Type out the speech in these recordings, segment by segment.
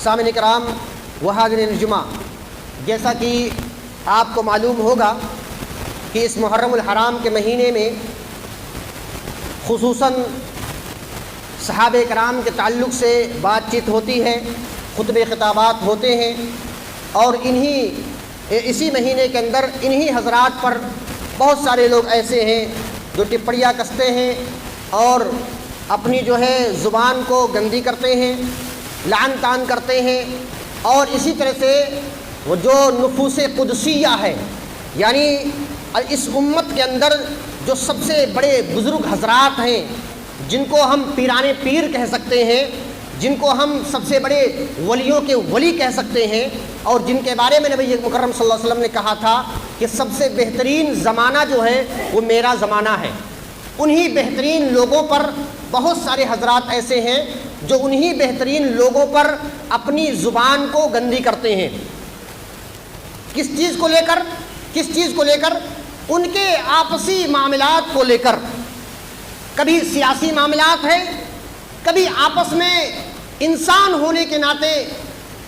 سامعین کرام و حاضرین جمعہ، جیسا کہ آپ کو معلوم ہوگا کہ اس محرم الحرام کے مہینے میں خصوصاً صحابہ کرام کے تعلق سے بات چیت ہوتی ہے، خطبے خطابات ہوتے ہیں، اور اسی مہینے کے اندر انہی حضرات پر بہت سارے لوگ ایسے ہیں جو ٹپڑیاں کستے ہیں اور اپنی زبان کو گندی کرتے ہیں، لعن طعن کرتے ہیں، اور اسی طرح سے وہ جو نفوس قدسیہ ہے، یعنی اس امت کے اندر جو سب سے بڑے بزرگ حضرات ہیں، جن کو ہم پیرانے پیر کہہ سکتے ہیں، جن کو ہم سب سے بڑے ولیوں کے ولی کہہ سکتے ہیں، اور جن کے بارے میں نبی مکرم صلی اللہ علیہ وسلم نے کہا تھا کہ سب سے بہترین زمانہ جو ہے وہ میرا زمانہ ہے، انہی بہترین لوگوں پر بہت سارے حضرات ایسے ہیں جو انہی بہترین لوگوں پر اپنی زبان کو گندی کرتے ہیں۔ کس چیز کو لے کر؟ ان کے آپسی معاملات کو لے کر۔ کبھی سیاسی معاملات ہیں، کبھی آپس میں انسان ہونے کے ناطے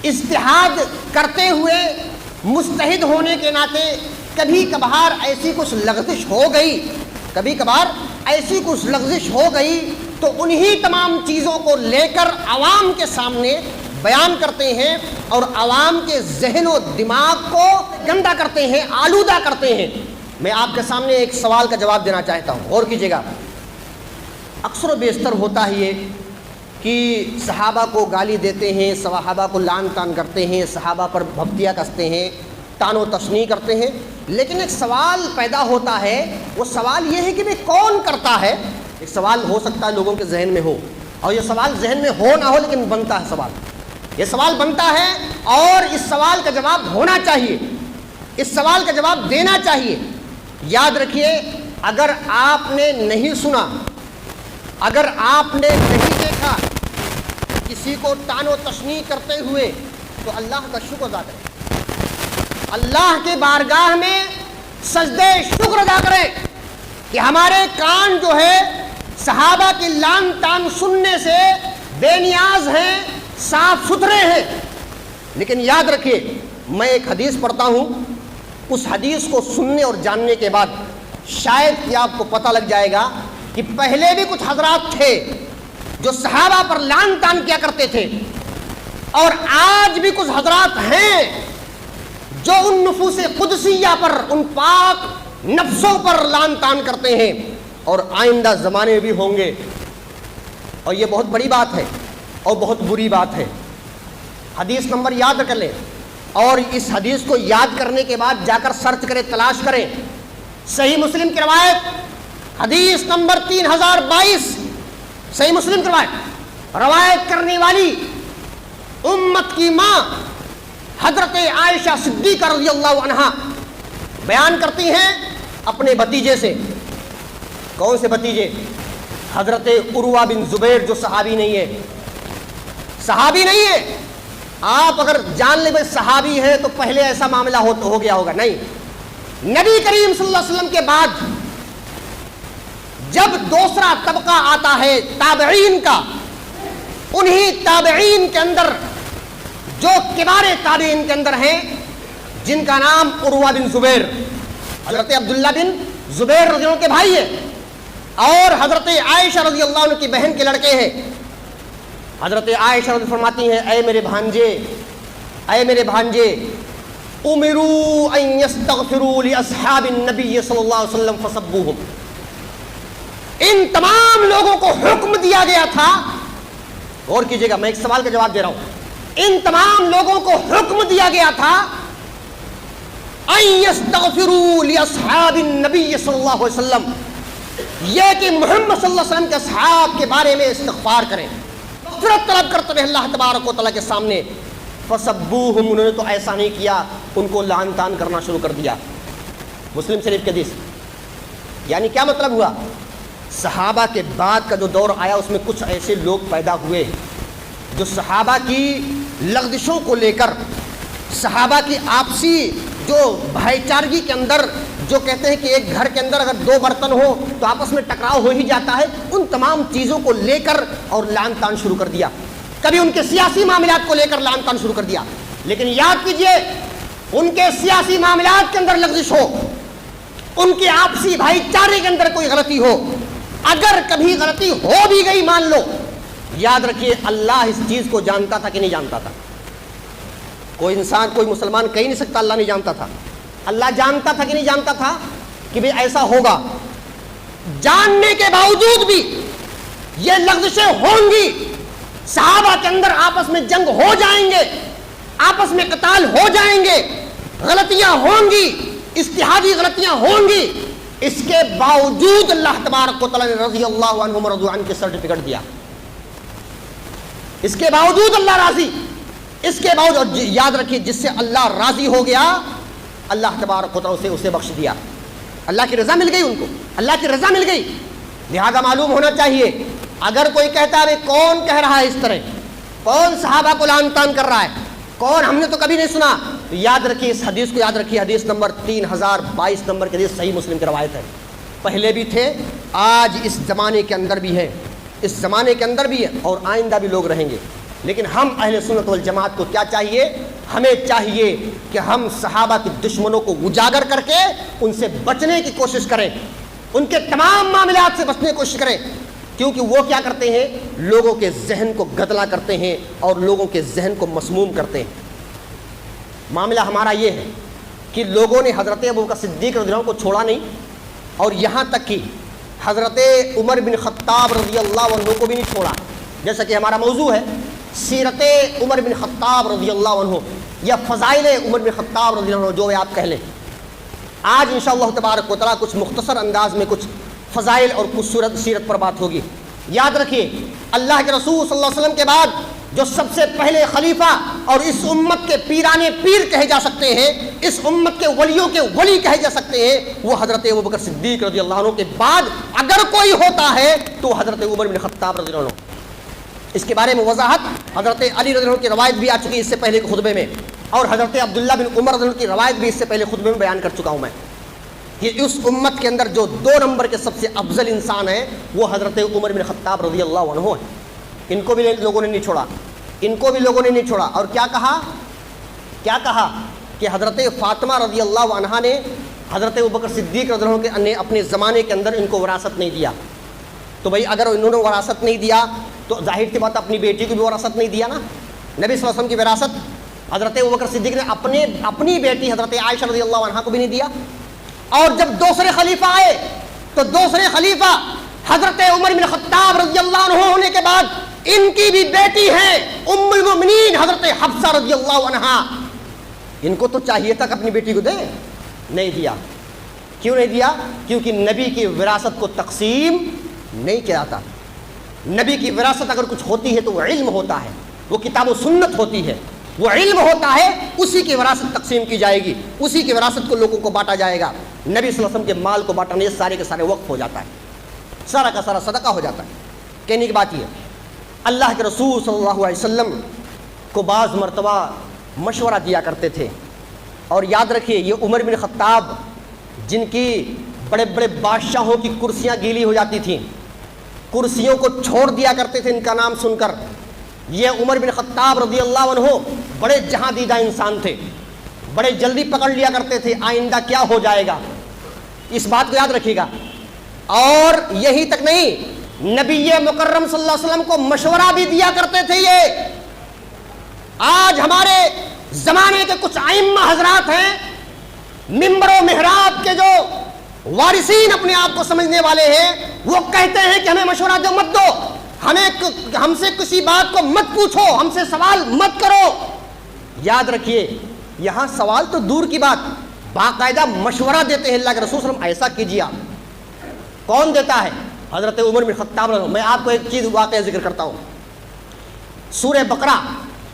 اجتہاد کرتے ہوئے، مجتہد ہونے کے ناطے کبھی کبھار ایسی کچھ لغزش ہو گئی تو انہی تمام چیزوں کو لے کر عوام کے سامنے بیان کرتے ہیں اور عوام کے ذہن و دماغ کو گندا کرتے ہیں، آلودہ کرتے ہیں۔ میں آپ کے سامنے ایک سوال کا جواب دینا چاہتا ہوں، غور کیجیے گا۔ اکثر و بیشتر ہوتا ہے یہ کہ صحابہ کو گالی دیتے ہیں، صحابہ کو لعن طعن کرتے ہیں، صحابہ پر بھپتیاں کستے ہیں، طعن و تشنیع کرتے ہیں، لیکن ایک سوال پیدا ہوتا ہے۔ وہ سوال یہ ہے کہ کون کرتا ہے؟ ایک سوال ہو سکتا ہے لوگوں کے ذہن میں ہو، اور یہ سوال ذہن میں ہو نہ ہو لیکن بنتا ہے سوال، یہ سوال بنتا ہے، اور اس سوال کا جواب ہونا چاہیے، اس سوال کا جواب دینا چاہیے۔ یاد رکھیے، اگر آپ نے نہیں سنا، اگر آپ نے نہیں دیکھا کسی کو طعن و تشنیع کرتے ہوئے، تو اللہ کا شکر ادا کریں، اللہ کے بارگاہ میں سجدے شکر ادا کریں کہ ہمارے کان جو ہے صحابہ کی لعن طعن سننے سے بے نیاز ہیں، صاف ستھرے ہیں۔ لیکن یاد رکھیے، میں ایک حدیث پڑھتا ہوں، اس حدیث کو سننے اور جاننے کے بعد شاید کہ آپ کو پتہ لگ جائے گا کہ پہلے بھی کچھ حضرات تھے جو صحابہ پر لعن طعن کیا کرتے تھے، اور آج بھی کچھ حضرات ہیں جو ان نفوس قدسیہ پر، ان پاک نفسوں پر لعن طعن کرتے ہیں، اور آئندہ زمانے بھی ہوں گے۔ اور یہ بہت بڑی بات ہے اور بہت بری بات ہے۔ حدیث نمبر یاد کر لیں، اور اس حدیث کو یاد کرنے کے بعد جا کر سرچ کریں، تلاش کریں۔ صحیح مسلم کی روایت، حدیث نمبر 3022، صحیح مسلم کی روایت کرنے والی امت کی ماں حضرت عائشہ صدیقہ رضی اللہ عنہا بیان کرتی ہیں اپنے بھتیجے سے۔ کون سے بھتیجے؟ حضرت عروہ بن زبیر، جو صحابی نہیں ہے۔ آپ اگر جان لیں بھائی صحابی ہے تو پہلے ایسا معاملہ ہو گیا ہوگا، نہیں۔ نبی کریم صلی اللہ علیہ وسلم کے بعد جب دوسرا طبقہ آتا ہے تابعین کا، انہی تابعین کے اندر جو کبار تابعین کے اندر ہیں، جن کا نام عروہ بن زبیر، حضرت عبداللہ بن زبیر رضی اللہ عنہ کے بھائی ہے، اور حضرت عائشہ رضی اللہ عنہ کی بہن کے لڑکے ہیں۔ حضرت عائشہ رضی اللہ عنہ فرماتی ہیں، اے میرے بھانجے، امروا ان یستغفروا لاصحاب النبی صلی اللہ علیہ وسلم فسبوہم۔ ان تمام لوگوں کو حکم دیا گیا تھا، غور کیجئے گا، میں ایک سوال کا جواب دے رہا ہوں، ان تمام لوگوں کو حکم دیا گیا تھا ان یستغفروا لاصحاب النبی صلی اللہ علیہ وسلم، یہ کہ محمد صلی اللہ علیہ وسلم کے اصحاب کے بارے میں استغفار کریں، مغفرت طلب کرتے ہوئے اللہ تبارک و تعالیٰ کے سامنے۔ فسبوہم، انہوں نے تو ایسا نہیں کیا، ان کو لعن طعن کرنا شروع کر دیا۔ مسلم شریف کی حدیث۔ یعنی کیا مطلب ہوا؟ صحابہ کے بعد کا جو دور آیا اس میں کچھ ایسے لوگ پیدا ہوئے جو صحابہ کی لغزشوں کو لے کر، صحابہ کی آپسی جو بھائی چارگی کے اندر، جو کہتے ہیں کہ ایک گھر کے اندر اگر دو برتن ہو تو آپس میں ٹکراؤ ہو ہی جاتا ہے، ان تمام چیزوں کو لے کر اور لعن طعن شروع کر دیا۔ کبھی ان کے سیاسی معاملات کو لے کر لعن طعن شروع کر دیا. لیکن یاد کیجئے ان کے سیاسی معاملات کے اندر لغزش ہو, ان کے آپسی بھائی چارے کے اندر کوئی غلطی ہو, اگر کبھی غلطی ہو بھی گئی مان لو, یاد رکھیے اللہ اس چیز کو جانتا تھا کہ نہیں جانتا تھا. کوئی انسان کوئی مسلمان کہہ نہیں سکتا اللہ نہیں جانتا تھا. اللہ جانتا تھا کہ نہیں جانتا تھا کہ بھئی ایسا ہوگا. جاننے کے باوجود بھی یہ لغزشیں ہوں گی, صحابہ کے اندر آپس میں جنگ ہو جائیں گے, آپس میں قتال ہو جائیں گے, غلطیاں ہوں گی, اجتہادی غلطیاں ہوں گی. اس کے باوجود اللہ تبارک و تعالیٰ نے رضی اللہ عنہم ورضوا عنہ کے سرٹیفکیٹ دیا. اس کے باوجود اللہ راضی, اس کے باوجود یاد رکھیے جس سے اللہ راضی ہو گیا اللہ تبارک و تعالیٰ اسے بخش دیا. اللہ کی رضا مل گئی, ان کو اللہ کی رضا مل گئی. لہذا معلوم ہونا چاہیے اگر کوئی کہتا ہے کون کہہ رہا ہے اس طرح, کون صحابہ کو لعن طعن کر رہا ہے, کون, ہم نے تو کبھی نہیں سنا, تو یاد رکھیے اس حدیث کو یاد رکھیے. حدیث نمبر 3022 نمبر کی حدیث صحیح مسلم کی روایت ہے. پہلے بھی تھے, آج اس زمانے کے اندر بھی ہے, اس زمانے کے اندر بھی ہے اور آئندہ بھی لوگ رہیں گے. لیکن ہم اہل سنت والجماعت کو کیا چاہیے؟ ہمیں چاہیے کہ ہم صحابہ کے دشمنوں کو اجاگر کر کے ان سے بچنے کی کوشش کریں, ان کے تمام معاملات سے بچنے کی کوشش کریں. کیونکہ وہ کیا کرتے ہیں؟ لوگوں کے ذہن کو گدلا کرتے ہیں اور لوگوں کے ذہن کو مسموم کرتے ہیں. معاملہ ہمارا یہ ہے کہ لوگوں نے حضرت ابوبکر صدیق رضی اللہ عنہ کو چھوڑا نہیں, اور یہاں تک کہ حضرت عمر بن خطاب رضی اللہ عنہ کو بھی نہیں چھوڑا. جیسا کہ ہمارا موضوع ہے سیرت عمر بن خطاب رضی اللہ عنہ یا فضائل عمر بن خطاب رضی اللہ عنہ, جو آپ کہہ لیں. آج انشاءاللہ تبارک و تعالیٰ کچھ مختصر انداز میں کچھ فضائل اور کچھ سیرت پر بات ہوگی. یاد رکھیے اللہ کے رسول صلی اللہ علیہ وسلم کے بعد جو سب سے پہلے خلیفہ اور اس امت کے پیرانے پیر کہے جا سکتے ہیں, اس امت کے ولیوں کے ولی کہے جا سکتے ہیں, وہ حضرت ابوبکر صدیق رضی اللہ عنہ کے بعد اگر کوئی ہوتا ہے تو حضرت عمر بن خطاب رضی اللہ عنہ. اس کے بارے میں وضاحت حضرت علی رضی اللہ عنہ کی روایت بھی آ چکی ہے اس سے پہلے کے خطبے میں, اور حضرت عبداللہ بن عمر رضی اللہ عنہ کی روایت بھی اس سے پہلے خطبے میں بیان کر چکا ہوں میں. کہ اس امت کے اندر جو 2 نمبر کے سب سے افضل انسان ہیں وہ حضرت عمر بن خطاب رضی اللہ عنہ ہیں. ان کو بھی لوگوں نے نہیں چھوڑا, ان کو بھی لوگوں نے نہیں چھوڑا. اور کیا کہا کہ حضرت فاطمہ رضی اللہ عنہا نے حضرت ابوبکر صدیق رضی اللہ عنہ نے اپنے زمانے کے اندر ان کو وراثت نہیں دیا. تو بھائی اگر انہوں نے وراثت نہیں دیا تو ظاہر سی بات اپنی بیٹی کو بھی وراثت نہیں دیا نا. نبی صلی اللہ علیہ وسلم کی وراثت حضرت ابوبکر صدیق نے اپنی بیٹی حضرت عائشہ رضی اللہ عنہا کو بھی نہیں دیا. اور جب دوسرے خلیفہ آئے تو دوسرے خلیفہ حضرت عمر بن خطاب رضی اللہ عنہ ہونے کے بعد ان کی بھی بیٹی ہیں ام المؤمنین حضرت حفصہ رضی اللہ عنہا. ان کو تو چاہیے تھا کہ اپنی بیٹی کو دے, نہیں دیا. کیوں نہیں دیا؟ کیونکہ نبی کی وراثت کو تقسیم نہیں کیا تھا. نبی کی وراثت اگر کچھ ہوتی ہے تو وہ علم ہوتا ہے, وہ کتاب و سنت ہوتی ہے, وہ علم ہوتا ہے, اسی کی وراثت تقسیم کی جائے گی, اسی کی وراثت کو لوگوں کو بانٹا جائے گا. نبی صلی اللہ علیہ وسلم کے مال کو بانٹا نہیں, سارے کے سارے وقف ہو جاتا ہے, سارا کا سارا صدقہ ہو جاتا ہے. کہنے کی بات یہ اللہ کے رسول صلی اللہ علیہ وسلم کو بعض مرتبہ مشورہ دیا کرتے تھے. اور یاد رکھیے یہ عمر بن خطاب جن کی بڑے بڑے بادشاہوں کی کرسیاں گیلی ہو جاتی تھیں, کرسیوں کو چھوڑ دیا کرتے تھے ان کا نام سن کر. یہ عمر بن خطاب رضی اللہ عنہ بڑے جہاں دیدہ انسان تھے, بڑے جلدی پکڑ لیا کرتے تھے آئندہ کیا ہو جائے گا, اس بات کو یاد رکھیے گا. اور یہی تک نہیں, نبی مکرم صلی اللہ علیہ وسلم کو مشورہ بھی دیا کرتے تھے. یہ آج ہمارے زمانے کے کچھ ائمہ حضرات ہیں, منبر و محراب کے جو وارثین اپنے آپ کو سمجھنے والے ہیں, وہ کہتے ہیں کہ ہمیں مشورہ دو مت دو, ہم سے کسی بات کو مت پوچھو, ہم سے سوال مت کرو. یاد رکھیے یہاں سوال تو دور کی بات, باقاعدہ مشورہ دیتے ہیں اللہ کے رسول صلی اللہ علیہ وسلم, ایسا کیجیے آپ. کون دیتا ہے؟ حضرت عمر بن خطاب. میں آپ کو ایک چیز واقعہ ذکر کرتا ہوں. سورہ بقرہ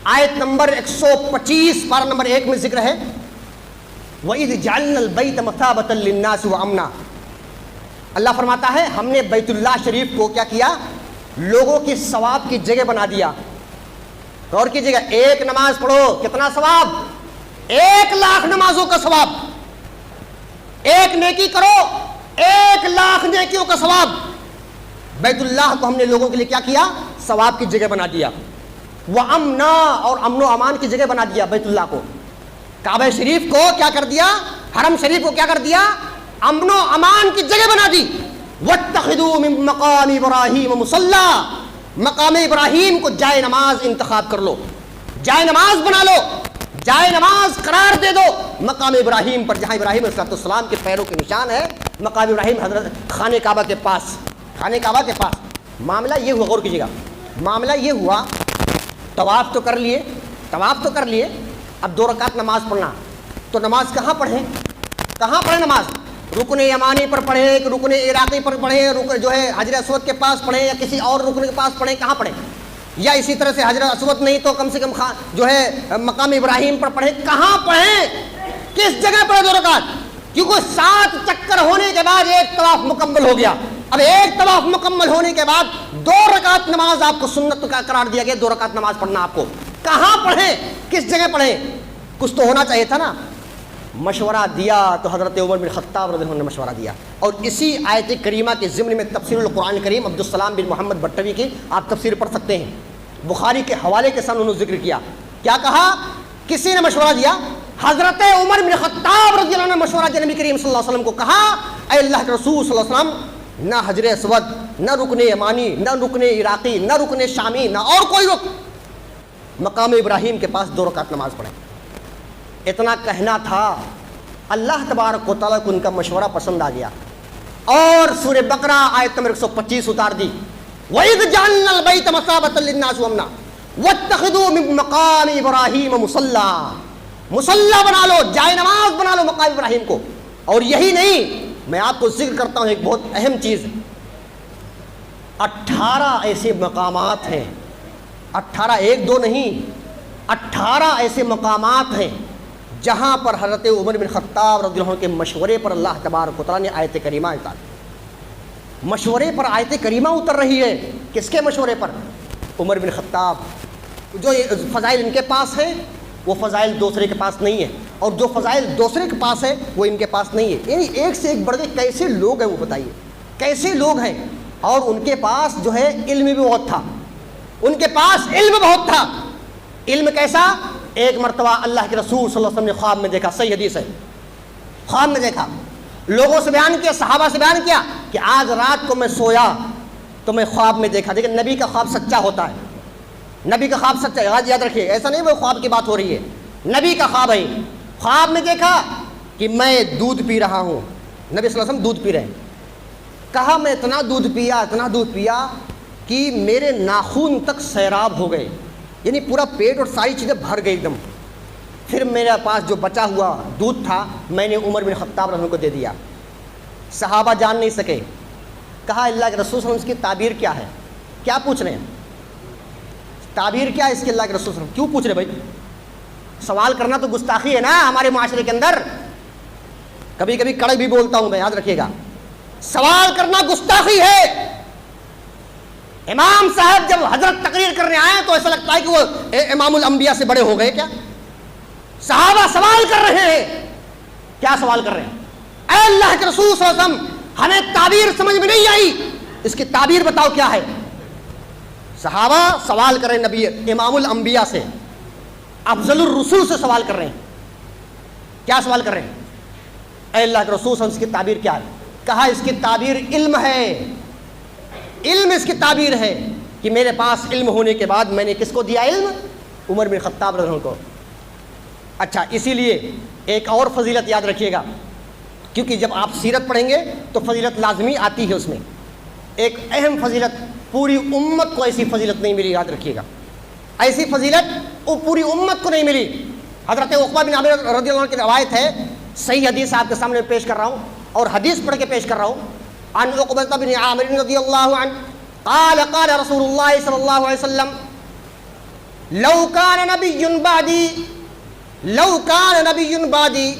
آیت نمبر 125 پارہ نمبر 1 میں ذکر ہے وَإِذْ جَعَلْنَا الْبَيْتَ مَثَابَةً لِلنَّاسِ وَأَمْنًا. اللہ فرماتا ہے ہم نے بیت اللہ شریف کو کیا کیا؟ لوگوں کی ثواب کی جگہ بنا دیا. غور کیجیے گا, ایک نماز پڑھو کتنا ثواب؟ 1,00,000 نمازوں کا ثواب. ایک نیکی کرو 1,00,000 نیکیوں کا ثواب. بیت اللہ کو ہم نے لوگوں کے لیے کیا کیا؟ ثواب کی جگہ بنا دیا. وَأَمْنًا، اور امن و امان کی جگہ بنا دیا بیت اللہ کو، کعبہ شریف کو کیا کر دیا، حرم شریف کو کیا کر دیا، امن و امان کی جگہ بنا دی۔ وَاتَّخِذُوا مِن مَقَامِ إِبْرَاهِيمَ مُصَلًّى، مقام ابراہیم کو جائے نماز انتخاب کر لو، جائے نماز بنا لو، جائے نماز قرار دے دو مقام ابراہیم پر، جہاں ابراہیم علیہ السلام کے پیروں کے نشان ہے، مقام ابراہیم حضرت خانہ کعبہ کے پاس، خانہ کعبہ کے پاس۔ معاملہ یہ ہوا، غور کیجیے گا، معاملہ یہ ہوا، طواف تو کر لیے، طواف تو کر لیے، اب 2 رکعت نماز پڑھنا، تو نماز کہاں پڑھیں، کہاں پڑھیں نماز؟ رکن یمانی پر پڑھیں کہ رکن عراقی پر پڑھیں، رکن جو ہے حجر اسود کے پاس پڑھیں یا کسی اور رکن کے پاس پڑھیں، کہاں پڑھیں؟ یا اسی طرح سے حجر اسود نہیں تو کم سے کم جو ہے مقام ابراہیم پر پڑھیں، کہاں پڑھیں، کس جگہ پڑھیں 2 رکعت؟ کیونکہ 7 چکر ہونے کے بعد 1 طواف مکمل ہو گیا، اب 1 طواف مکمل ہونے کے بعد 2 رکعت نماز آپ کو سنت کا قرار دیا گیا، 2 رکعت نماز پڑھنا آپ کو، کہاں پڑھیں، کس جگہ پڑھیں؟ کچھ تو ہونا چاہیے تھا نا۔ مشورہ دیا تو حضرت عمر بن خطاب رضی اللہ عنہ نے مشورہ دیا، اور اسی آیت کریمہ کے ضمن میں تفسیر القرآن کریم عبدالسلام بن محمد بٹوی کی آپ تفسیر پڑھ سکتے ہیں، بخاری کے حوالے کے ساتھ انہوں نے ذکر کیا، کیا کہا؟ کسی نے مشورہ دیا، حضرت عمر بن خطاب رضی اللہ عنہ نے مشورہ دیا، نبی کریم صلی اللہ علیہ وسلم کو کہا، اے اللہ کے رسول صلی اللہ علیہ وسلم، نہ حجر اسود، نہ رکن یمانی، نہ رکن عراقی، نہ رکن شامی، نہ اور کوئی رکن، مقام ابراہیم کے پاس 2 رکعت نماز پڑھیں۔ اتنا کہنا تھا، اللہ تبارک و تعالیٰ کو ان کا مشورہ پسند آ گیا، اور سورہ بقرہ آیت نمبر 125 اتار دی، وَإِذْ جَعَلْنَا الْبَيْتَ مَثَابَةً لِلنَّاسِ وَأَمْنًا وَاتَّخِذُوا مِن مَقَامِ إِبْرَاهِيمَ مُصَلًّى، مصلی بنا لو، جائے نماز بنا لو مقام ابراہیم کو۔ اور یہی نہیں، میں آپ کو ذکر کرتا ہوں ایک بہت اہم چیز، 18 ایسے مقامات ہیں، 18 1 2 نہیں، 18 ایسے مقامات ہیں جہاں پر حضرت عمر بن خطاب رضی اللہ عنہ کے مشورے پر اللہ تبارک و تعالیٰ نے آیت کریمہ اتاری، مشورے پر آیت کریمہ اتر رہی ہے، کس کے مشورے پر؟ عمر بن خطاب، جو فضائل ان کے پاس ہے وہ فضائل دوسرے کے پاس نہیں ہے، اور جو فضائل دوسرے کے پاس ہے وہ ان کے پاس نہیں ہے، یعنی ایک سے ایک بڑھ کے کیسے لوگ ہیں، وہ بتائیے کیسے لوگ ہیں، اور ان کے پاس جو ہے علم بھی بہت تھا، ان کے پاس علم بہت تھا۔ علم کیسا؟ ایک مرتبہ اللہ کے رسول صلی اللہ علیہ وسلم نے خواب میں دیکھا، صحیح حدیث ہے، خواب میں دیکھا، لوگوں سے بیان کیا، صحابہ سے بیان کیا کہ آج رات کو میں سویا تو میں خواب میں دیکھا۔ دیکھیں نبی کا خواب سچا ہوتا ہے، نبی کا خواب سچا ہے، یاد رکھیے، ایسا نہیں وہ خواب کی بات ہو رہی ہے، نبی کا خواب ہے۔ خواب میں دیکھا کہ میں دودھ پی رہا ہوں، نبی صلی اللہ علیہ وسلم دودھ پی رہے ہیں، کہا میں اتنا دودھ پیا، اتنا دودھ پیا کہ میرے ناخن تک سیراب ہو گئے، یعنی پورا پیٹ اور ساری چیزیں بھر گئی ایک دم۔ پھر میرے پاس جو بچا ہوا دودھ تھا میں نے عمر بن خطاب رضی اللہ عنہ کو دے دیا، صحابہ جان نہیں سکے، کہا اللہ کے رسول صلی اللہ علیہ وسلم اس کی تعبیر کیا ہے؟ کیا پوچھ رہے ہیں؟ تعبیر کیا ہے اس کی اللہ کے رسول صلی اللہ علیہ وسلم؟ کیوں پوچھ رہے بھائی؟ سوال کرنا تو گستاخی ہے نا ہمارے معاشرے کے اندر، کبھی کبھی کڑک بھی بولتا ہوں میں، یاد رکھیے گا، سوال کرنا گستاخی ہے۔ امام صاحب جب حضرت تقریر کرنے آئے تو ایسا لگتا ہے کہ وہ امام الانبیاء سے بڑے ہو گئے کیا؟ صحابہ سوال کر رہے ہیں، کیا سوال کر رہے ہیں؟ اے اللہ کے رسول صلی اللہ علیہ وسلم ہمیں تعبیر سمجھ میں نہیں آئی، اس کی تعبیر بتاؤ کیا ہے؟ صحابہ سوال کر رہے ہیں نبی امام الانبیاء سے، افضل الرسول سے سوال کر رہے ہیں، کیا سوال کر رہے ہیں؟ اے اللہ کے رسول صلی اللہ علیہ وسلم اس کی تعبیر کیا ہے؟ کہا اس کی تعبیر علم ہے، علم اس کی تعبیر ہے کہ میرے پاس علم ہونے کے بعد میں نے کس کو دیا علم؟ عمر بن خطاب رضی اللہ عنہ کو۔ اچھا اسی لیے ایک اور فضیلت یاد رکھیے گا، کیونکہ جب آپ سیرت پڑھیں گے تو فضیلت لازمی آتی ہے، اس میں ایک اہم فضیلت، پوری امت کو ایسی فضیلت نہیں ملی، یاد رکھیے گا، ایسی فضیلت وہ پوری امت کو نہیں ملی۔ حضرت عقبہ بن عامر رضی اللہ عنہ کی روایت ہے، صحیح حدیث آپ کے سامنے پیش کر رہا ہوں اور حدیث پڑھ کے پیش کر رہا ہوں، عن عقبہ بن عامر رضی اللہ عنہ قال قال رسول اللہ صلی اللہ علیہ وسلم لو کان نبی بعدی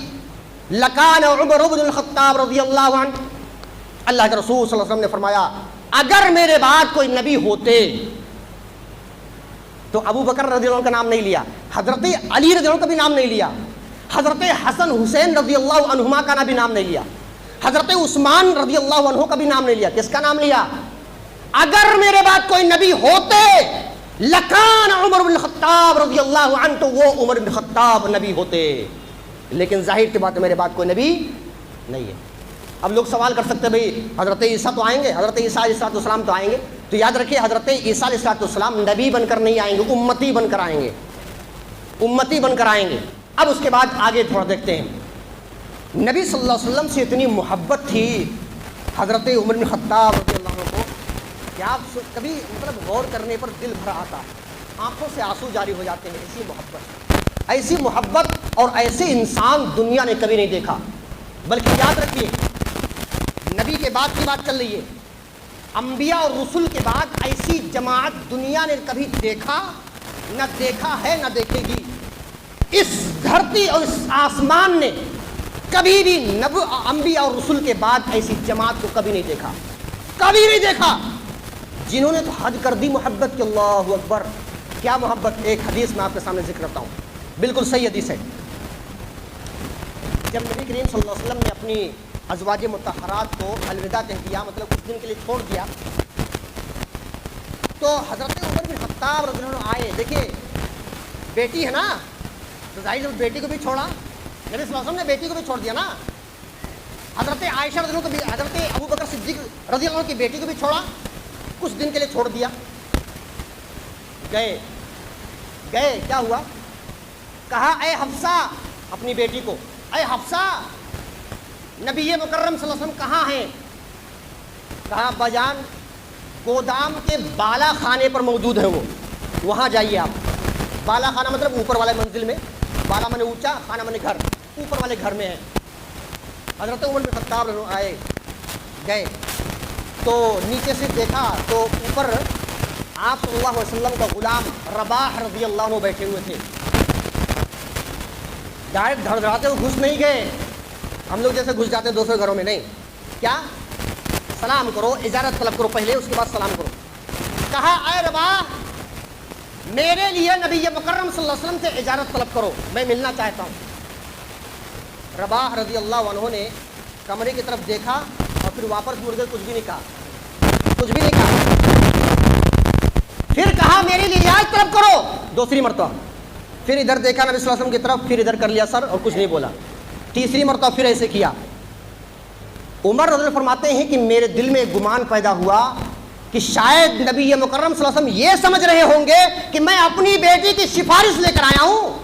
لکان عمر بن الخطاب رضی اللہ عنہ، اللہ کے رسول صلی اللہ علیہ وسلم نے فرمایا اگر میرے بعد کوئی نبی ہوتے تو ابو بکر رضی اللہ عنہ کا نام نہیں لیا، حضرت علی رضی اللہ عنہ کا بھی نام نہیں لیا، حضرت حسن حسین رضی اللہ عنہما کا بھی نام نہیں لیا، حضرت عثمان رضی اللہ عنہ کا بھی نام نہیں لیا، کس کا نام لیا؟ اگر میرے بعد کوئی نبی ہوتے لکان عمر بن خطاب رضی اللہ عنہ، تو وہ عمر بن خطاب نبی ہوتے، لیکن ظاہر سی بات ہے میرے بعد کوئی نبی نہیں ہے۔ اب لوگ سوال کر سکتے ہیں بھئی حضرت عیسیٰ تو آئیں گے، حضرت عیسیٰ علیہ السلام تو آئیں گے، تو یاد رکھیے حضرت عیسیٰ علیہ السلام نبی بن کر نہیں آئیں گے، امتی بن کر آئیں گے، امتی بن کر آئیں گے۔ اب اس کے بعد آگے تھوڑا دیکھتے ہیں، نبی صلی اللہ علیہ وسلم سے اتنی محبت تھی حضرت عمر بن خطاب رضی اللہ عنہ کو کہ آپ کبھی مطلب غور کرنے پر دل بھر آتا، آنکھوں سے آنسو جاری ہو جاتے ہیں۔ ایسی محبت اور ایسے انسان دنیا نے کبھی نہیں دیکھا۔ بلکہ یاد رکھیے نبی کے بعد کی بات چل رہی ہے، انبیاء اور رسول کے بعد ایسی جماعت دنیا نے کبھی دیکھا نہ دیکھا ہے نہ دیکھے گی۔ اس دھرتی اور اس آسمان نے کبھی بھی انبیاء اور رسول کے بعد ایسی جماعت کو کبھی نہیں دیکھا، کبھی نہیں دیکھا، جنہوں نے تو حد کر دی محبت کی۔ اللہ اکبر، کیا محبت! ایک حدیث میں آپ کے سامنے ذکر کرتا ہوں، بالکل صحیح حدیث ہے۔ جب نبی کریم صلی اللہ علیہ وسلم نے اپنی ازواج مطہرات کو الوداع کہہ دیا، مطلب کچھ دن کے لیے چھوڑ دیا، تو حضرت عمر بن خطاب رضی اللہ عنہ آئے۔ دیکھیے بیٹی ہے نا، تو ظاہر بیٹی کو بھی چھوڑا، نبی صلی اللہ علیہ وسلم نے بیٹی کو بھی چھوڑ دیا نا۔ حضرت عائشہ رضی اللہ عنہ کو، حضرت ابو بکر صدیق رضی اللہ عنہ کی بیٹی کو بھی چھوڑا، کچھ دن کے لیے چھوڑ دیا۔ گئے کیا ہوا؟ کہا اے حفصہ، اپنی بیٹی کو، اے حفصہ نبی مکرم صلی اللہ علیہ وسلم کہاں ہیں؟ کہا ابا جان گودام کے بالا خانے پر موجود ہے، وہ وہاں جائیے آپ۔ بالا خانہ مطلب اوپر والے منزل میں، بالا منے اونچا، خانہ منے گھر، اوپر والے گھر میں ہے۔ حضرت عمر بن خطاب آئے، گئے تو نیچے سے دیکھا تو اوپر آپ صلی اللہ علیہ وسلم کا غلام رباح رضی اللہ عنہ بیٹھے ہوئے تھے۔ ڈائریکٹ دھڑدھڑاتے ہوئے گھس نہیں گئے، ہم لوگ جیسے گھس جاتے ہیں دوسرے گھروں میں، نہیں، کیا سلام کرو، اجازت طلب کرو پہلے، اس کے بعد سلام کرو۔ کہا اے رباح میرے لیے نبی مکرم صلی اللہ علیہ وسلم سے اجازت طلب کرو، میں ملنا چاہتا ہوں۔ رباح رضی اللہ عنہ نے کمرے کی طرف دیکھا اور پھر واپس مڑ گئے، کچھ بھی نہیں کہا، کچھ بھی نہیں کہا۔ پھر کہا میرے لیے اجازت طلب کرو، دوسری مرتبہ۔ پھر ادھر دیکھا نبی صلی اللہ علیہ وسلم کی طرف، پھر ادھر کر لیا سر اور کچھ نہیں بولا۔ تیسری مرتبہ پھر ایسے کیا۔ عمر رضی اللہ عنہ فرماتے ہیں کہ میرے دل میں گمان پیدا ہوا کہ شاید نبی مکرم صلی اللہ علیہ وسلم یہ سمجھ رہے ہوں گے کہ میں اپنی بیٹی کی سفارش لے کر آیا ہوں۔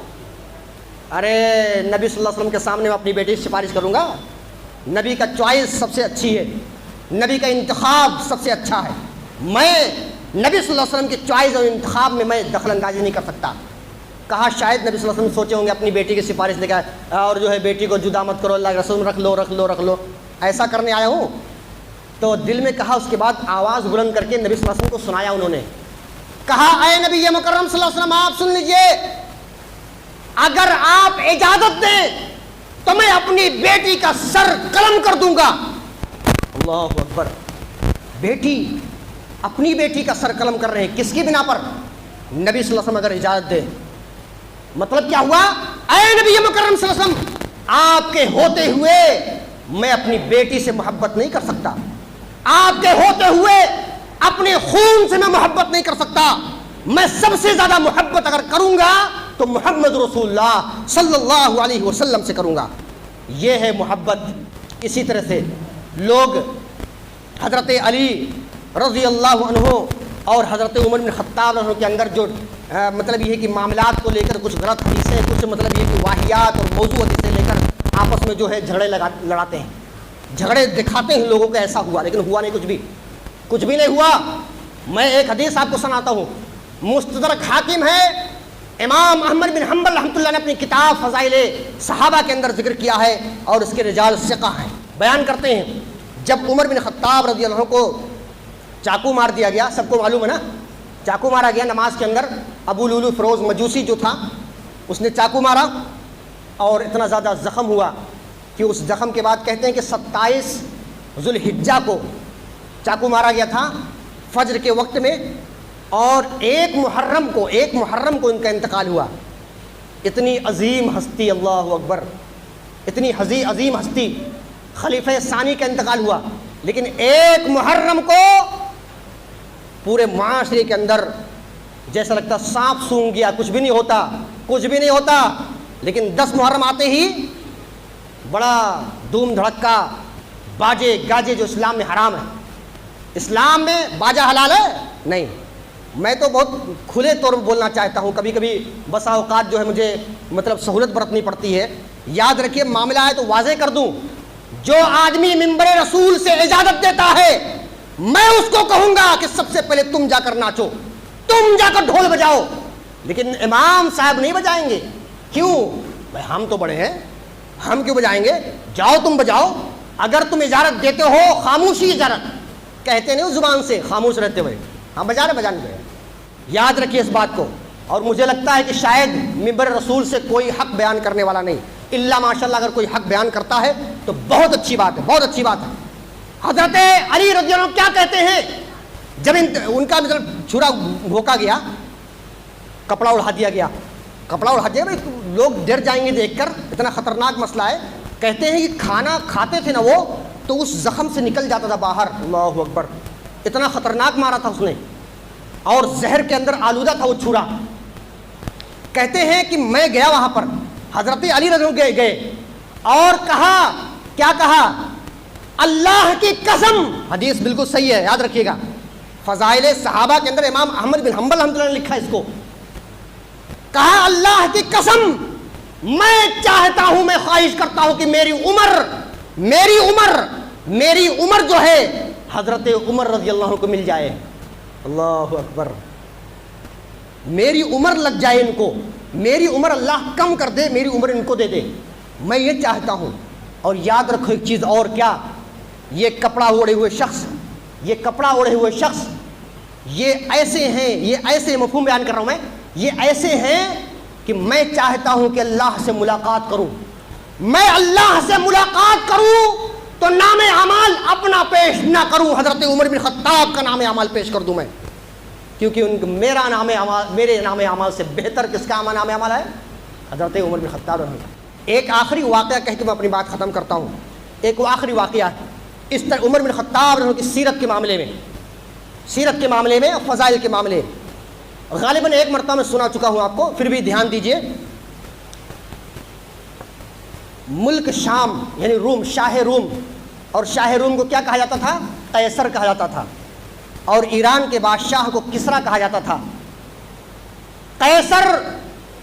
ارے نبی صلی اللہ علیہ وسلم کے سامنے میں اپنی بیٹی کی سفارش کروں گا؟ نبی کا چوائس سب سے اچھی ہے، نبی کا انتخاب سب سے اچھا ہے، میں نبی صلی اللہ علیہ وسلم کی چوائس اور انتخاب میں میں دخل اندازی نہیں کر سکتا۔ کہا شاید نبی صلی اللہ علیہ وسلم سوچے ہوں گے اپنی بیٹی کی سفارش لے کر اور جو ہے بیٹی کو جدا مت کرو، اللہ کے رسول رکھ لو رکھ لو رکھ لو، ایسا کرنے آیا ہوں۔ تو دل میں کہا، اس کے بعد آواز بلند کر کے نبی صلی اللہ علیہ وسلم کو سنایا انہوں نے۔ کہا اے نبی مکرم صلی اللہ علیہ وسلم آپ سن لیجئے، اگر آپ اجازت دیں تو میں اپنی بیٹی کا سر قلم کر دوں گا۔ اللہ اکبر، بیٹی، اپنی بیٹی کا سر قلم کر رہے ہیں، کس کی بنا پر؟ نبی صلی اللہ علیہ وسلم اگر اجازت دے۔ مطلب کیا ہوا؟ اے نبی مکرم صلی اللہ علیہ وسلم آپ کے ہوتے ہوئے میں اپنی بیٹی سے محبت نہیں کر سکتا، آپ کے ہوتے ہوئے اپنے خون سے میں محبت نہیں کر سکتا، میں سب سے زیادہ محبت اگر کروں گا تو محمد رسول اللہ صلی اللہ علیہ وسلم سے کروں گا۔ یہ ہے محبت۔ اسی طرح سے لوگ حضرت علی رضی اللہ عنہ اور حضرت عمر بن خطاب عنہ کے اندر جو مطلب یہ ہے کہ معاملات کو لے کر کچھ غلط حدیثیں، کچھ مطلب یہ کہ واحیات اور موضوع حدیثیں لے کر آپس میں جو ہے جھگڑے لڑاتے ہیں، جھگڑے دکھاتے ہیں لوگوں کو ایسا ہوا، لیکن ہوا نہیں، کچھ بھی نہیں ہوا۔ میں ایک حدیث آپ کو سناتا ہوں، مستدرک حاکم ہے، امام احمد بن حنبل رحمۃ اللہ نے اپنی کتاب فضائل صحابہ کے اندر ذکر کیا ہے اور اس کے رجال ثقہ ہیں۔ بیان کرتے ہیں جب عمر بن خطاب رضی اللہ عنہ کو چاقو مار دیا گیا، سب کو معلوم ہے نا، چاقو مارا گیا نماز کے اندر، ابو لولو فروز مجوسی جو تھا اس نے چاقو مارا اور اتنا زیادہ زخم ہوا کہ اس زخم کے بعد کہتے ہیں کہ 27 ذو الحجہ کو چاقو مارا گیا تھا فجر کے وقت میں، اور ایک محرم کو ان کا انتقال ہوا۔ اتنی عظیم ہستی، اللہ اکبر، اتنی عظیم ہستی، خلیفہ ثانی کا انتقال ہوا، لیکن ایک محرم کو پورے معاشرے کے اندر جیسا لگتا سانپ سونگ گیا, کچھ بھی نہیں ہوتا, کچھ بھی نہیں ہوتا. لیکن 10 محرم آتے ہی بڑا دھوم دھڑکا, باجے گاجے جو اسلام میں حرام ہے. اسلام میں باجا حلال ہے نہیں. میں تو بہت کھلے طور پر بولنا چاہتا ہوں, کبھی کبھی بسا اوقات جو ہے مجھے مطلب سہولت برتنی پڑتی ہے. یاد رکھیے معاملہ ہے تو واضح کر دوں, جو آدمی منبر رسول سے اجازت دیتا ہے میں اس کو کہوں گا کہ سب سے پہلے تم جا کر ناچو, تم جا کر ڈھول بجاؤ, لیکن امام صاحب نہیں بجائیں گے. کیوں بھائی, ہم تو بڑے ہیں, ہم کیوں بجائیں گے؟ جاؤ تم بجاؤ. اگر تم اجازت دیتے ہو, خاموشی اجازت کہتے نہیں زبان سے, خاموش رہتے ہوئے ہم بجا رہے بجانے گئے. یاد رکھیے اس بات کو. اور مجھے لگتا ہے کہ شاید منبر رسول سے کوئی حق بیان کرنے والا نہیں, الا ماشاءاللہ اگر کوئی حق بیان کرتا ہے تو بہت اچھی بات ہے, بہت اچھی بات ہے. حضرت علی رضی اللہ عنہ کیا کہتے ہیں جب ان کا مطلب چھرا بھوکا گیا, کپڑا اڑا دیا گیا, کپڑا اڑا دیا, بھائی لوگ ڈر جائیں گے دیکھ کر, اتنا خطرناک مسئلہ ہے. کہتے ہیں کہ کھانا کھاتے تھے نا وہ, تو اس زخم سے نکل جاتا تھا باہر. اللہ اکبر, اتنا خطرناک مارا تھا اس نے, اور زہر کے اندر آلودہ تھا وہ چھرا. کہتے ہیں کہ میں گیا وہاں پر, حضرت علی رضی اللہ عنہ گئے اور کہا, کیا کہا؟ اللہ کی قسم, حدیث بالکل صحیح ہے, یاد رکھیے گا. فضائل صحابہ کے اندر امام احمد بن حنبل رحمۃ اللہ نے لکھا اس کو. کہا اللہ کی قسم میں چاہتا ہوں, میں خواہش کرتا ہوں کہ میری عمر جو ہے حضرت عمر رضی اللہ عنہ کو مل جائے. اللہ اکبر, میری عمر لگ جائے ان کو, میری عمر اللہ کم کر دے, میری عمر ان کو دے دے, میں یہ چاہتا ہوں. اور یاد رکھو ایک چیز اور, کیا؟ یہ کپڑا اوڑے ہوئے شخص, یہ کپڑا اوڑے ہوئے شخص, یہ ایسے ہیں, یہ ایسے مفہوم بیان کر رہا ہوں میں, یہ ایسے ہیں کہ میں چاہتا ہوں کہ اللہ سے ملاقات کروں. میں اللہ سے ملاقات کروں تو نام اعمال اپنا پیش نہ کروں, حضرت عمر بن خطاب کا نام اعمال پیش کر دوں میں, کیونکہ میرا نام اعمال, میرے نام اعمال سے بہتر کس کا نام اعمال ہے؟ حضرت عمر بن خطاب رحمۃ اللہ. ایک آخری واقعہ کہہ کے میں اپنی بات ختم کرتا ہوں. ایک آخری واقعہ ہے اس طرح عمر بن خطاب رحمۃ اللہ کی سیرت کے معاملے میں, سیرت کے معاملے میں, فضائل کے معاملے. غالباً ایک مرتبہ میں سنا چکا ہوں آپ کو, پھر بھی دھیان دیجئے. ملک شام یعنی روم, شاہ روم, اور شاہ روم کو کیا کہا جاتا تھا؟ قیصر کہا جاتا تھا, اور ایران کے بادشاہ کو کسرا کہا جاتا تھا. قیصر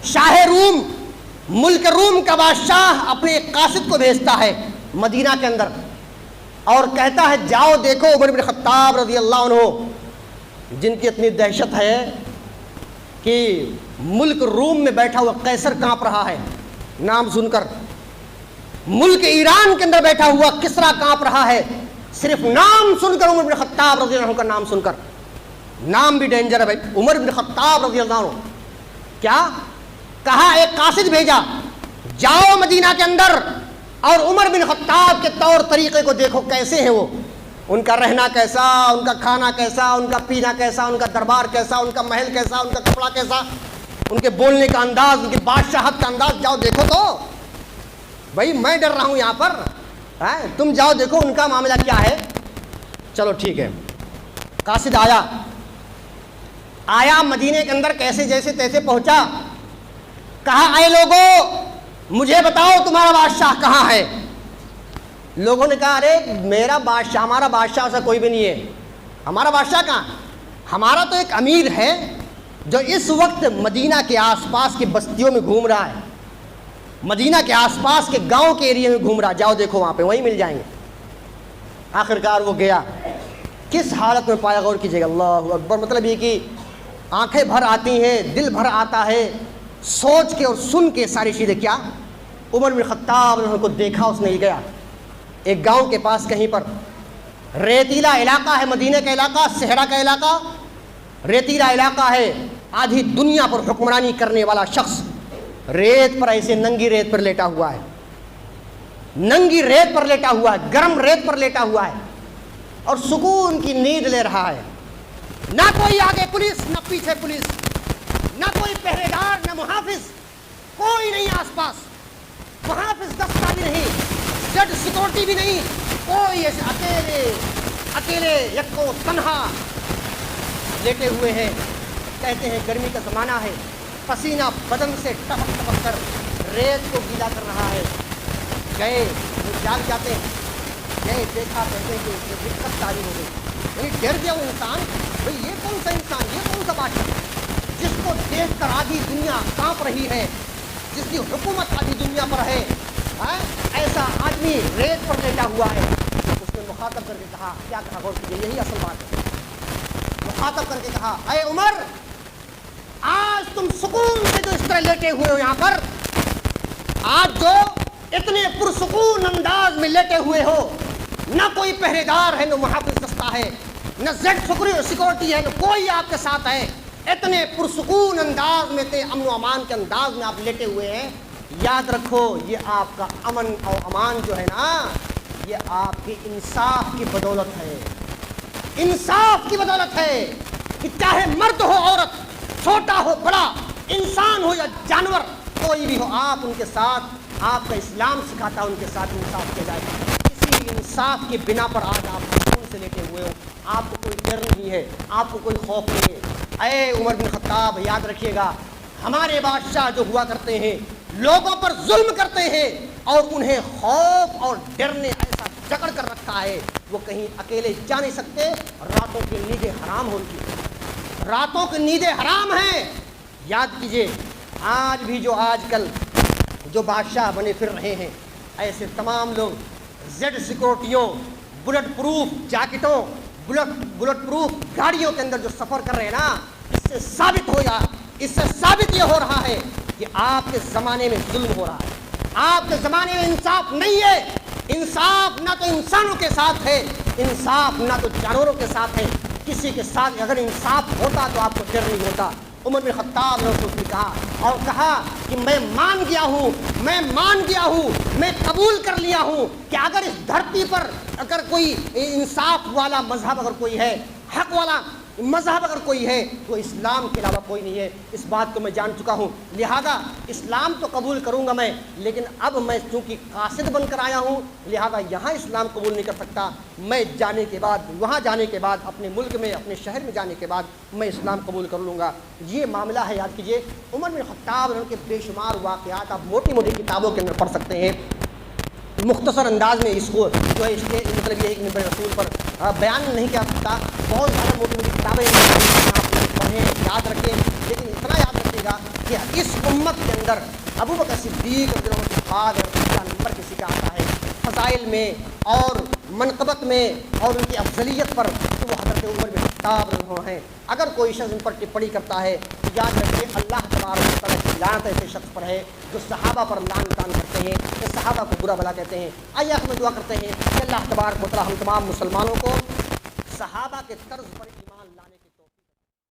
شاہ روم, ملک روم کا بادشاہ اپنے قاصد کو بھیجتا ہے مدینہ کے اندر اور کہتا ہے جاؤ دیکھو عمر بن خطاب رضی اللہ عنہ جن کی اتنی دہشت ہے کہ ملک روم میں بیٹھا ہوا قیصر کانپ رہا ہے نام سن کر, ملک ایران کے اندر بیٹھا ہوا کسرا کانپ رہا ہے صرف نام سن کر, عمر بن خطاب رضی اللہ عنہ کا نام سن کر. نام بھی ڈینجر ہے بھائی, عمر بن خطاب رضی اللہ عنہ. کیا کہا؟ ایک قاصد بھیجا, جاؤ مدینہ کے اندر اور عمر بن خطاب کے طور طریقے کو دیکھو کیسے ہیں وہ, ان کا رہنا کیسا, ان کا کھانا کیسا, ان کا پینا کیسا, ان کا دربار کیسا, ان کا محل کیسا, ان کا کپڑا کیسا, ان کے بولنے کا انداز, ان کی بادشاہت کا انداز. جاؤ دیکھو تو بھائی, میں ڈر رہا ہوں یہاں پر, تم جاؤ دیکھو ان کا معاملہ کیا ہے. چلو ٹھیک ہے. قاصد آیا مدینے کے اندر, کیسے جیسے تیسے پہنچا. کہا اے لوگوں مجھے بتاؤ تمہارا بادشاہ کہاں ہے. لوگوں نے کہا ارے میرا بادشاہ, ہمارا بادشاہ ایسا کوئی بھی نہیں ہے. ہمارا بادشاہ کہاں؟ ہمارا تو ایک امیر ہے جو اس وقت مدینہ کے آس پاس کی بستیوں میں گھوم رہا ہے, مدینہ کے آس پاس کے گاؤں کے ایریے میں گھوم رہا, جاؤ دیکھو وہاں پہ, وہیں مل جائیں گے. آخرکار وہ گیا, کس حالت میں پایا غور کیجیے گا. اللہ اکبر. مطلب یہ کہ آنکھیں بھر آتی ہیں, دل بھر آتا ہے سوچ کے اور سن کے ساری چیزیں. کیا عمر بن خطاب کو دیکھا, اس نے گیا ایک گاؤں کے پاس کہیں پر, ریتیلا علاقہ ہے مدینہ کا علاقہ, صحرا کا علاقہ, ریتیلا علاقہ ہے. آدھی دنیا پر حکمرانی کرنے والا شخص ریت پر, ایسے ننگی ریت پر لیٹا ہوا ہے, ننگی ریت پر لیٹا ہوا ہے, گرم ریت پر لیٹا ہوا ہے اور سکون کی نیند لے رہا ہے. نہ کوئی آگے پولیس, نہ پیچھے پولیس, نہ کوئی پہرے دار, نہ محافظ, کوئی نہیں آس پاس. محافظ دستہ بھی نہیں, جج سیکورٹی بھی نہیں, کوئی ایسے اکیلے یکو تنہا لیٹے ہوئے ہیں. کہتے ہیں گرمی کا زمانہ ہے، پسینہ بدن سے ٹپک ٹپک کر ریت کو گیلا کر رہا ہے، گئے وہ جاگ جاتے ہیں، گئے دیکھا کہتے ہیں کہ دقت جاری ہو گئی، یعنی ڈر گیا وہ انسان، بھئی یہ کون سا انسان، یہ کون سا بادشاہ جس کو دیکھ کر آدھی دنیا کانپ رہی ہے، جس کی حکومت آدھی دنیا پر ہے، ایسا آدمی ریت پر لیٹا ہوا ہے۔ اس نے مخاطب کر کے کہا، کیا کہا غور کیجیے، یہی اصل بات ہے، مخاطب کر کے کہا، اے عمر، آج تم سکون سے جو اس طرح لیٹے ہوئے ہو یہاں پر، آج جو اتنے پرسکون انداز میں لیٹے ہوئے ہو، نہ کوئی پہرے دار ہے، نہ محافظ دستہ ہے، نہ زیڈ سیکورٹی ہے، نہ کوئی آپ کے ساتھ ہے، اتنے پرسکون انداز میں تھے، امن و امان کے انداز میں آپ لیٹے ہوئے ہیں، یاد رکھو یہ آپ کا امن اور امان جو ہے نا، یہ آپ کے انصاف کی بدولت ہے، انصاف کی بدولت ہے، کہ چاہے مرد ہو عورت، چھوٹا ہو بڑا، انسان ہو یا جانور، کوئی بھی ہو، آپ ان کے ساتھ، آپ کا اسلام سکھاتا ہے ان کے ساتھ انصاف کیا جائے، اسی انصاف کی بنا پر آج آپ سکون سے لیٹے ہوئے ہو، آپ کو کوئی ڈر نہیں ہے، آپ کو کوئی خوف نہیں ہے۔ اے عمر بن خطاب، یاد رکھیے گا، ہمارے بادشاہ جو ہوا کرتے ہیں لوگوں پر ظلم کرتے ہیں اور انہیں خوف اور ڈر نے ایسا جکڑ کر رکھا ہے، وہ کہیں اکیلے جا نہیں سکتے، راتوں کی نیندیں حرام ہو رہی ہیں، راتوں کی نیندیں حرام ہیں۔ یاد کیجئے، آج بھی جو آج کل جو بادشاہ بنے پھر رہے ہیں، ایسے تمام لوگ زیڈ سیکورٹیوں، بلٹ پروف جاکٹوں، بلٹ پروف گاڑیوں کے اندر جو سفر کر رہے ہیں نا، اس سے ثابت یہ ہو رہا ہے کہ آپ کے زمانے میں ظلم ہو رہا ہے، آپ کے زمانے میں انصاف نہیں ہے، انصاف نہ تو انسانوں کے ساتھ ہے، انصاف نہ تو جانوروں کے ساتھ ہے، کسی کے ساتھ اگر انصاف ہوتا تو آپ کو ڈر نہیں ہوتا۔ عمر بن خطاب نے اس نے کہا اور کہا کہ میں مان گیا ہوں، میں قبول کر لیا ہوں کہ اگر اس دھرتی پر اگر کوئی انصاف والا مذہب اگر کوئی ہے، حق والا مذہب اگر کوئی ہے تو اسلام کے علاوہ کوئی نہیں ہے، اس بات کو میں جان چکا ہوں، لہذا اسلام تو قبول کروں گا میں، لیکن اب میں چونکہ قاصد بن کر آیا ہوں، لہذا یہاں اسلام قبول نہیں کر سکتا، میں جانے کے بعد، وہاں جانے کے بعد، اپنے ملک میں، اپنے شہر میں جانے کے بعد میں اسلام قبول کر لوں گا۔ یہ معاملہ ہے، یاد کیجئے، عمر بن خطاب ان کے بے شمار واقعات آپ موٹی موٹی کتابوں کے اندر پڑھ سکتے ہیں، مختصر انداز میں اس کو جو ہے اس کے مطلب یہ ہے کہ میں رسول پر بیان نہیں کر سکتا، بہت زیادہ موٹی موٹی کتابیں آپ پڑھیں، یاد رکھیں، لیکن اتنا یاد رکھیے گا کہ اس امت کے اندر ابو بکر صدیق رضی اللہ عنہ کے بعد کا نمبر کسی کا آتا ہے فضائل میں اور منقبت میں اور ان کی افضلیت پر، تو وہ حضرت عمر بن خطاب رضی اللہ عنہ ہیں۔ اگر کوئی شخص ان پر ٹپڑی کرتا ہے تو یاد رکھیے اللہ تبارک و تعالیٰ کی لعنت ایسے شخص پر ہے جو صحابہ پر لعن طعن کرتے ہیں، کہ صحابہ کو برا بھلا کہتے ہیں۔ آئیے ہم دعا کرتے ہیں کہ اللہ تبارک و تعالیٰ ہم تمام مسلمانوں کو صحابہ کے طرز پر